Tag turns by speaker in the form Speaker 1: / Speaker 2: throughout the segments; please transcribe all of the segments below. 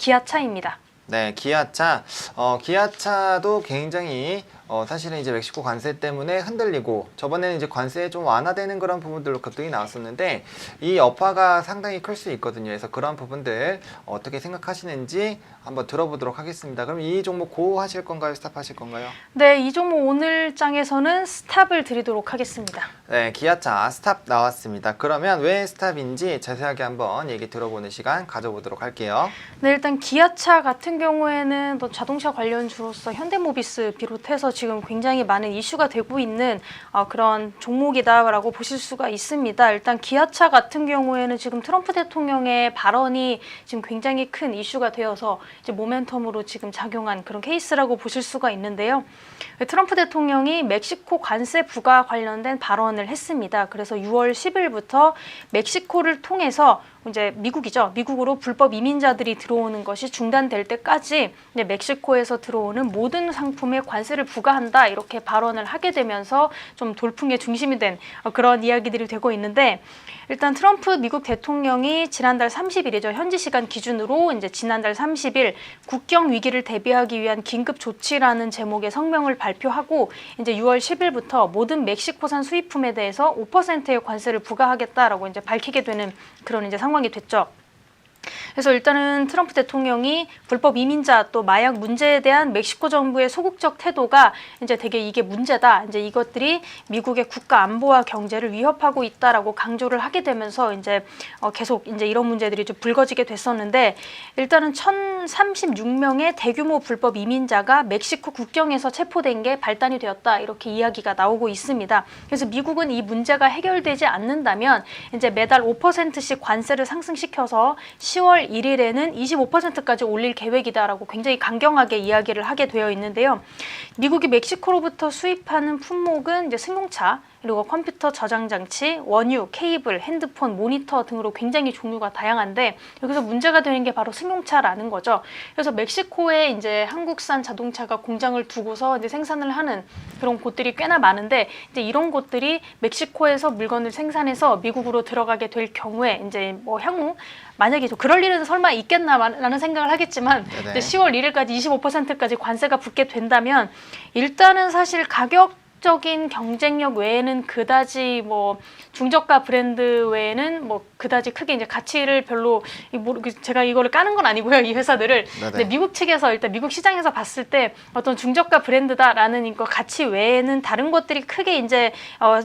Speaker 1: 기아차입니다.
Speaker 2: 네, 기아차. 기아차도 굉장히 사실은 이제 멕시코 관세 때문에 흔들리고 저번에는 이제 관세에 좀 완화되는 그런 부분들로 급등이 나왔었는데 이 여파가 상당히 클 수 있거든요. 그래서 그런 부분들 어떻게 생각하시는지 한번 들어보도록 하겠습니다. 그럼 이 종목 고 하실 건가요? 스탑 하실 건가요?
Speaker 1: 네, 이 종목 오늘 장에서는 스탑을 드리도록 하겠습니다.
Speaker 2: 네, 기아차 스탑 나왔습니다. 그러면 왜 스탑인지 자세하게 한번 얘기 들어보는 시간 가져보도록 할게요.
Speaker 1: 네, 일단 기아차 같은 경우에는 또 자동차 관련주로서 현대모비스 비롯해서 지금 굉장히 많은 이슈가 되고 있는 그런 종목이다라고 보실 수가 있습니다. 일단 기아차 같은 경우에는 지금 트럼프 대통령의 발언이 지금 굉장히 큰 이슈가 되어서 이제 모멘텀으로 지금 작용한 그런 케이스라고 보실 수가 있는데요. 트럼프 대통령이 멕시코 관세 부과 관련된 발언을 했습니다. 그래서 6월 10일부터 멕시코를 통해서 이제 미국이죠. 미국으로 불법 이민자들이 들어오는 것이 중단될 때까지 이제 멕시코에서 들어오는 모든 상품에 관세를 부과한다 이렇게 발언을 하게 되면서 좀 돌풍의 중심이 된 그런 이야기들이 되고 있는데 일단 트럼프 미국 대통령이 지난달 30일이죠. 현지 시간 기준으로 이제 지난달 30일 국경 위기를 대비하기 위한 긴급 조치라는 제목의 성명을 발표하고 이제 6월 10일부터 모든 멕시코산 수입품에 대해서 5%의 관세를 부과하겠다라고 이제 밝히게 되는 그런 이제 상황이 됐죠. 그래서 일단은 트럼프 대통령이 불법 이민자 또 마약 문제에 대한 멕시코 정부의 소극적 태도가 이제 되게 이게 문제다. 이제 이것들이 미국의 국가 안보와 경제를 위협하고 있다라고 강조를 하게 되면서 이제 계속 이제 이런 문제들이 좀 불거지게 됐었는데 일단은 1,036명의 대규모 불법 이민자가 멕시코 국경에서 체포된 게 발단이 되었다. 이렇게 이야기가 나오고 있습니다. 그래서 미국은 이 문제가 해결되지 않는다면 이제 매달 5%씩 관세를 상승시켜서 10월 1일에는 25%까지 올릴 계획이다라고 굉장히 강경하게 이야기를 하게 되어 있는데요. 미국이 멕시코로부터 수입하는 품목은 이제 승용차, 그리고 컴퓨터 저장 장치, 원유, 케이블, 핸드폰, 모니터 등으로 굉장히 종류가 다양한데 여기서 문제가 되는 게 바로 승용차라는 거죠. 그래서 멕시코에 이제 한국산 자동차가 공장을 두고서 이제 생산을 하는 그런 곳들이 꽤나 많은데 이제 이런 곳들이 멕시코에서 물건을 생산해서 미국으로 들어가게 될 경우에 이제 뭐 향후 만약에 그럴 일은 설마 있겠나라는 생각을 하겠지만 이제 10월 1일까지 25%까지 관세가 붙게 된다면 일단은 사실 가격적인 경쟁력 외에는 그다지 뭐 중저가 브랜드 외에는 뭐 그다지 크게 이제 가치를 별로 제가 이거를 까는 건 아니고요. 이 회사들을. 근데 미국 측에서 일단 미국 시장에서 봤을 때 어떤 중저가 브랜드다라는 이거 가치 외에는 다른 것들이 크게 이제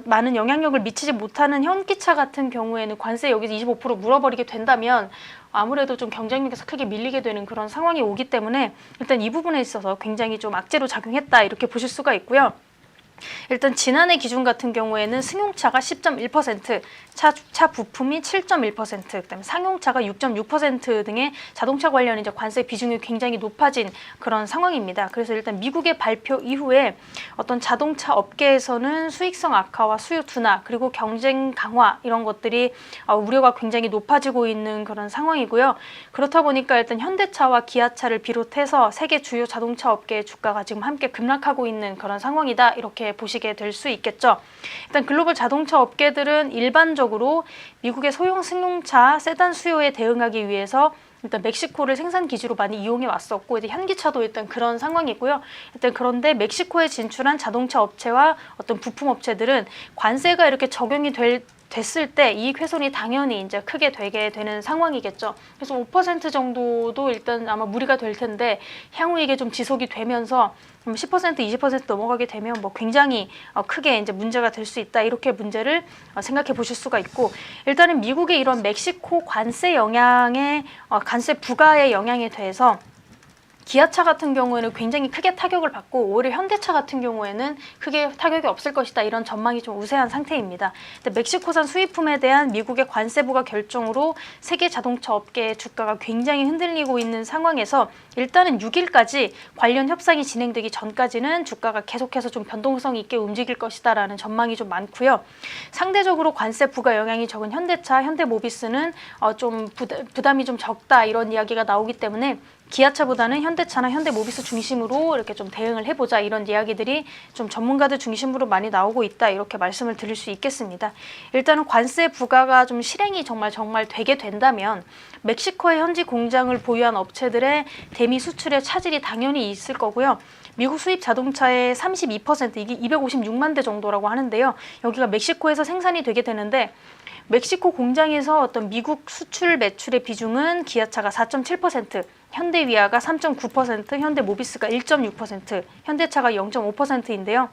Speaker 1: 많은 영향력을 미치지 못하는 현기차 같은 경우에는 관세 여기서 25% 물어버리게 된다면 아무래도 좀 경쟁력에서 크게 밀리게 되는 그런 상황이 오기 때문에 일단 이 부분에 있어서 굉장히 좀 악재로 작용했다 이렇게 보실 수가 있고요. 일단 지난해 기준 같은 경우에는 승용차가 10.1%, 차 부품이 7.1%, 그다음에 상용차가 6.6% 등의 자동차 관련 이제 관세 비중이 굉장히 높아진 그런 상황입니다. 그래서 일단 미국의 발표 이후에 어떤 자동차 업계에서는 수익성 악화와 수요 둔화 그리고 경쟁 강화 이런 것들이 우려가 굉장히 높아지고 있는 그런 상황이고요. 그렇다 보니까 일단 현대차와 기아차를 비롯해서 세계 주요 자동차 업계의 주가가 지금 함께 급락하고 있는 그런 상황이다 이렇게 보시게 될 수 있겠죠. 일단 글로벌 자동차 업계들은 일반적으로 미국의 소형 승용차 세단 수요에 대응하기 위해서 일단 멕시코를 생산 기지로 많이 이용해 왔었고 이제 현기차도 일단 그런 상황이고요. 일단 그런데 멕시코에 진출한 자동차 업체와 어떤 부품 업체들은 관세가 이렇게 적용이 됐을 때 이익 훼손이 당연히 이제 크게 되게 되는 상황이겠죠. 그래서 5% 정도도 일단 아마 무리가 될 텐데 향후 이게 좀 지속이 되면서 10%, 20% 넘어가게 되면 뭐 굉장히 크게 이제 문제가 될 수 있다. 이렇게 문제를 생각해 보실 수가 있고 일단은 미국의 이런 멕시코 관세 영향에 관세 부과의 영향에 대해서 기아차 같은 경우에는 굉장히 크게 타격을 받고 오히려 현대차 같은 경우에는 크게 타격이 없을 것이다. 이런 전망이 좀 우세한 상태입니다. 근데 멕시코산 수입품에 대한 미국의 관세 부과 결정으로 세계 자동차 업계의 주가가 굉장히 흔들리고 있는 상황에서 일단은 6일까지 관련 협상이 진행되기 전까지는 주가가 계속해서 좀 변동성 있게 움직일 것이다라는 전망이 좀 많고요. 상대적으로 관세 부과 영향이 적은 현대차, 현대모비스는 좀 부담이 좀 적다 이런 이야기가 나오기 때문에 기아차보다는 현대차나 현대모비스 중심으로 이렇게 좀 대응을 해보자, 이런 이야기들이 좀 전문가들 중심으로 많이 나오고 있다, 이렇게 말씀을 드릴 수 있겠습니다. 일단은 관세 부과가 좀 실행이 정말 되게 된다면 멕시코의 현지 공장을 보유한 업체들의 대미 수출의 차질이 당연히 있을 거고요. 미국 수입 자동차의 32%, 이게 256만 대 정도라고 하는데요. 여기가 멕시코에서 생산이 되게 되는데 멕시코 공장에서 어떤 미국 수출 매출의 비중은 기아차가 4.7%, 현대위아가 3.9%, 현대모비스가 1.6%, 현대차가 0.5%인데요.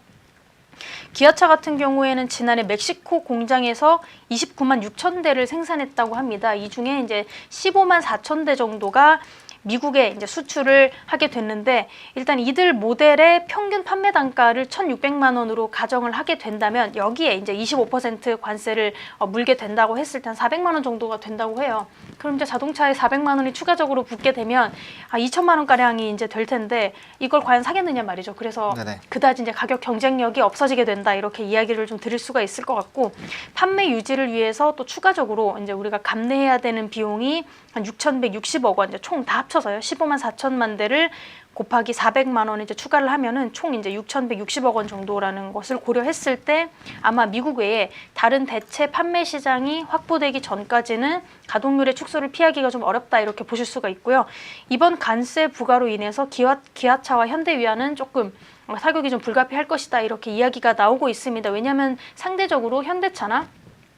Speaker 1: 기아차 같은 경우에는 지난해 멕시코 공장에서 29만 6천 대를 생산했다고 합니다. 이 중에 이제 15만 4천 대 정도가 미국에 이제 수출을 하게 됐는데, 일단 이들 모델의 평균 판매 단가를 1,600만 원으로 가정을 하게 된다면 여기에 이제 25% 관세를 물게 된다고 했을 때 한 400만 원 정도가 된다고 해요. 그럼 이제 자동차에 400만 원이 추가적으로 붙게 되면 2천만 원 가량이 이제 될 텐데 이걸 과연 사겠느냐 말이죠. 그래서
Speaker 2: 네네.
Speaker 1: 그다지 이제 가격 경쟁력이 없어지게 된다, 이렇게 이야기를 좀 드릴 수가 있을 것 같고, 판매 유지를 위해서 또 추가적으로 이제 우리가 감내해야 되는 비용이 한 6,160억 원, 이제 총 다 합쳐서요. 15만 4천만 대를 곱하기 400만 원 이제 추가를 하면은 총 이제 6,160억 원 정도라는 것을 고려했을 때 아마 미국 외에 다른 대체 판매 시장이 확보되기 전까지는 가동률의 축소를 피하기가 좀 어렵다, 이렇게 보실 수가 있고요. 이번 관세 부과로 인해서 기아차와 현대위아는 조금 타격이 좀 불가피할 것이다, 이렇게 이야기가 나오고 있습니다. 왜냐하면 상대적으로 현대차나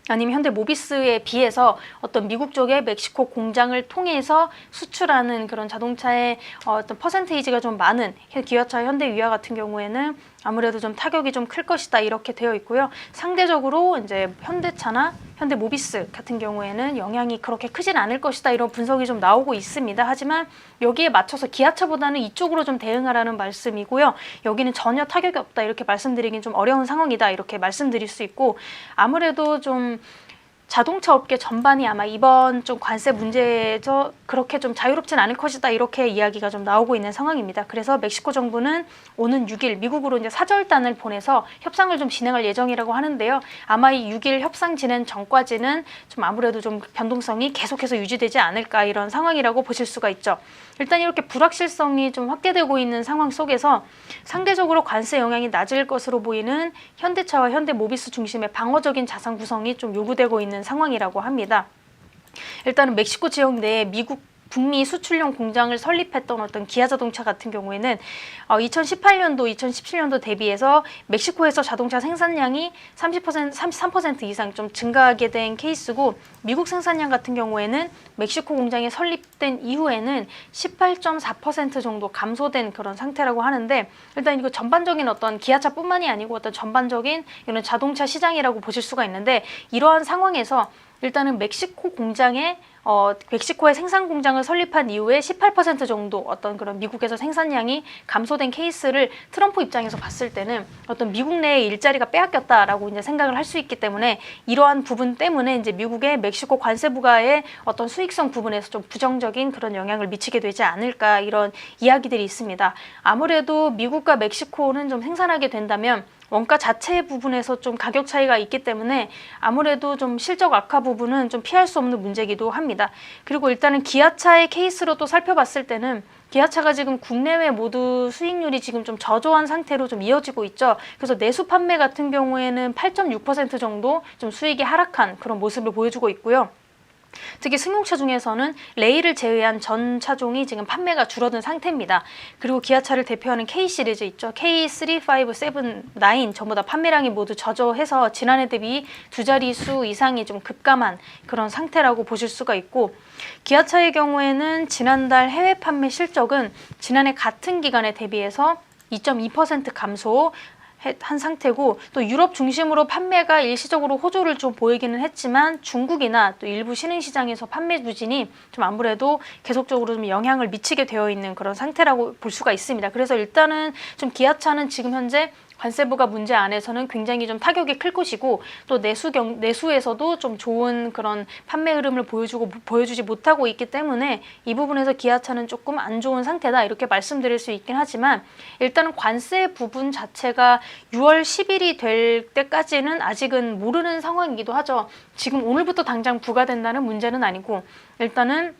Speaker 1: 아니면 현대모비스에 비해서 어떤 미국 쪽의 멕시코 공장을 통해서 수출하는 그런 자동차의 어떤 퍼센테이지가 좀 많은 기아차, 현대위아 같은 경우에는 아무래도 좀 타격이 좀 클 것이다, 이렇게 되어 있고요. 상대적으로 이제 현대차나 현대모비스 같은 경우에는 영향이 그렇게 크진 않을 것이다, 이런 분석이 좀 나오고 있습니다. 하지만 여기에 맞춰서 기아차보다는 이쪽으로 좀 대응하라는 말씀이고요. 여기는 전혀 타격이 없다, 이렇게 말씀드리긴 좀 어려운 상황이다, 이렇게 말씀드릴 수 있고, 아무래도 좀 자동차 업계 전반이 아마 이번 좀 관세 문제에서 그렇게 좀 자유롭진 않을 것이다, 이렇게 이야기가 좀 나오고 있는 상황입니다. 그래서 멕시코 정부는 오는 6일 미국으로 이제 사절단을 보내서 협상을 좀 진행할 예정이라고 하는데요. 아마 이 6일 협상 진행 전까지는 좀 아무래도 좀 변동성이 계속해서 유지되지 않을까, 이런 상황이라고 보실 수가 있죠. 일단 이렇게 불확실성이 좀 확대되고 있는 상황 속에서 상대적으로 관세 영향이 낮을 것으로 보이는 현대차와 현대모비스 중심의 방어적인 자산 구성이 좀 요구되고 있는 상황이라고 합니다. 일단은 멕시코 지역 내에 미국 북미 수출용 공장을 설립했던 어떤 기아자동차 같은 경우에는 2018년도, 2017년도 대비해서 멕시코에서 자동차 생산량이 30%, 33% 이상 좀 증가하게 된 케이스고, 미국 생산량 같은 경우에는 멕시코 공장이 설립된 이후에는 18.4% 정도 감소된 그런 상태라고 하는데, 일단 이거 전반적인 어떤 기아차뿐만이 아니고 어떤 전반적인 이런 자동차 시장이라고 보실 수가 있는데, 이러한 상황에서 일단은 멕시코 공장에 멕시코의 생산 공장을 설립한 이후에 18% 정도 어떤 그런 미국에서 생산량이 감소된 케이스를 트럼프 입장에서 봤을 때는 어떤 미국 내의 일자리가 빼앗겼다라고 이제 생각을 할 수 있기 때문에, 이러한 부분 때문에 이제 미국의 멕시코 관세 부과의 어떤 수익성 부분에서 좀 부정적인 그런 영향을 미치게 되지 않을까, 이런 이야기들이 있습니다. 아무래도 미국과 멕시코는 좀 생산하게 된다면 원가 자체 부분에서 좀 가격 차이가 있기 때문에 아무래도 좀 실적 악화 부분은 좀 피할 수 없는 문제이기도 합니다. 그리고 일단은 기아차의 케이스로 또 살펴봤을 때는 기아차가 지금 국내외 모두 수익률이 지금 좀 저조한 상태로 좀 이어지고 있죠. 그래서 내수 판매 같은 경우에는 8.6% 정도 좀 수익이 하락한 그런 모습을 보여주고 있고요. 특히 승용차 중에서는 레일을 제외한 전 차종이 지금 판매가 줄어든 상태입니다. 그리고 기아차를 대표하는 K 시리즈 있죠. K3, 5, 7, 9 전부 다 판매량이 모두 저조해서 지난해 대비 두 자릿수 이상이 좀 급감한 그런 상태라고 보실 수가 있고, 기아차의 경우에는 지난달 해외 판매 실적은 지난해 같은 기간에 대비해서 2.2% 감소 한 상태고, 또 유럽 중심으로 판매가 일시적으로 호조를 좀 보이기는 했지만 중국이나 또 일부 신흥시장에서 판매 부진이 좀 아무래도 계속적으로 좀 영향을 미치게 되어 있는 그런 상태라고 볼 수가 있습니다. 그래서 일단은 좀 기아차는 지금 현재 관세부가 문제 안에서는 굉장히 좀 타격이 클 것이고, 또 내수에서도 좀 좋은 그런 판매 흐름을 보여주지 못하고 있기 때문에 이 부분에서 기아차는 조금 안 좋은 상태다, 이렇게 말씀드릴 수 있긴 하지만, 일단은 관세 부분 자체가 6월 10일이 될 때까지는 아직은 모르는 상황이기도 하죠. 지금 오늘부터 당장 부과된다는 문제는 아니고, 일단은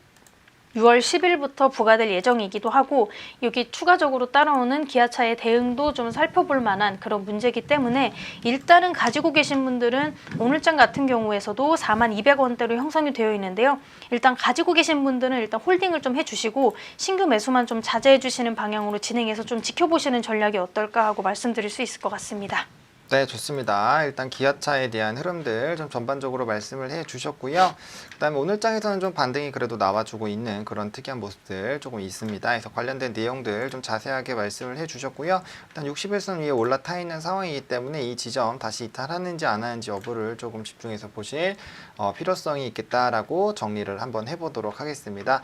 Speaker 1: 6월 10일부터 부과될 예정이기도 하고 여기 추가적으로 따라오는 기아차의 대응도 좀 살펴볼 만한 그런 문제이기 때문에 일단은 가지고 계신 분들은 오늘장 같은 경우에서도 42,200원대로 형성이 되어 있는데요. 일단 가지고 계신 분들은 일단 홀딩을 좀 해주시고 신규 매수만 좀 자제해 주시는 방향으로 진행해서 좀 지켜보시는 전략이 어떨까 하고 말씀드릴 수 있을 것 같습니다.
Speaker 2: 네, 좋습니다. 일단 기아차에 대한 흐름들 좀 전반적으로 말씀을 해 주셨고요. 그다음에 오늘 장에서는 좀 반등이 그래도 나와주고 있는 그런 특이한 모습들 조금 있습니다. 그래서 관련된 내용들 좀 자세하게 말씀을 해 주셨고요. 일단 60일선 위에 올라타 있는 상황이기 때문에 이 지점 다시 이탈하는지 안 하는지 여부를 조금 집중해서 보실 필요성이 있겠다라고 정리를 한번 해보도록 하겠습니다.